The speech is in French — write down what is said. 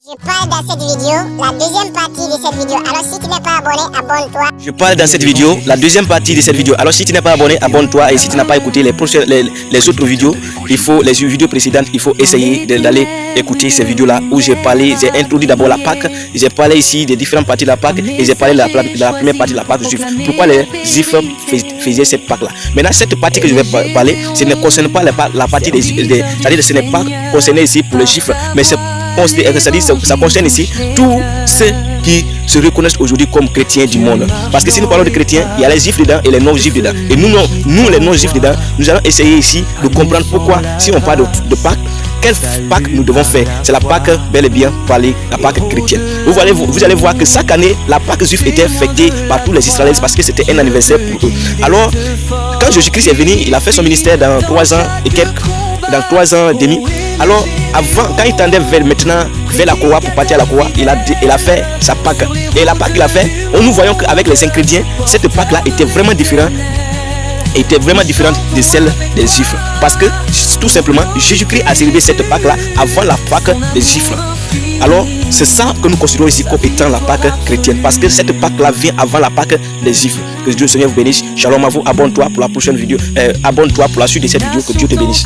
Je parle dans cette vidéo, la deuxième partie de cette vidéo. Alors si tu n'es pas abonné, abonne-toi. Je parle dans cette vidéo, la deuxième partie de cette vidéo. Alors si tu n'es pas abonné, abonne-toi. Et si tu n'as pas écouté les autres vidéos, les vidéos précédentes, il faut essayer d'aller écouter ces vidéos-là où j'ai introduit d'abord la Pâque. J'ai parlé ici des différentes parties de la Pâque et j'ai parlé de la première partie de la Pâque juive. Pourquoi les Juifs faisaient cette Pâque-là. Maintenant, cette partie que je vais parler, ce ne concerne pas la partie c'est-à-dire ce n'est pas concerné ici pour les Juifs, mais ça concerne ici tous ceux qui se reconnaissent aujourd'hui comme chrétiens du monde. Parce que si nous parlons de chrétiens, il y a les juifs dedans et les non-juifs dedans. Et nous les non-juifs dedans, nous allons essayer ici de comprendre pourquoi, si on parle de Pâques, quelle Pâques nous devons faire. C'est la Pâque bel et bien parlée, la Pâque chrétienne. Vous allez voir que chaque année, la Pâque juive était fêtée par tous les Israélites parce que c'était un anniversaire pour eux. Alors, quand Jésus-Christ est venu, il a fait son ministère dans 3 ans et quelques, dans 3 ans et demi. Alors, quand il tendait vers la croix, pour partir à la croix, il a fait sa Pâque. Et la Pâque qu'il a fait, nous voyons qu'avec les ingrédients, cette Pâque-là était vraiment différente de celle des Juifs. Parce que, tout simplement, Jésus-Christ a célébré cette Pâque-là avant la Pâque des Juifs. Alors, c'est ça que nous considérons ici comme étant la Pâque chrétienne. Parce que cette Pâque-là vient avant la Pâque des Juifs. Que Dieu le Seigneur vous bénisse. Shalom à vous. Abonne-toi pour la prochaine vidéo. Abonne-toi pour la suite de cette vidéo. Que Dieu te bénisse.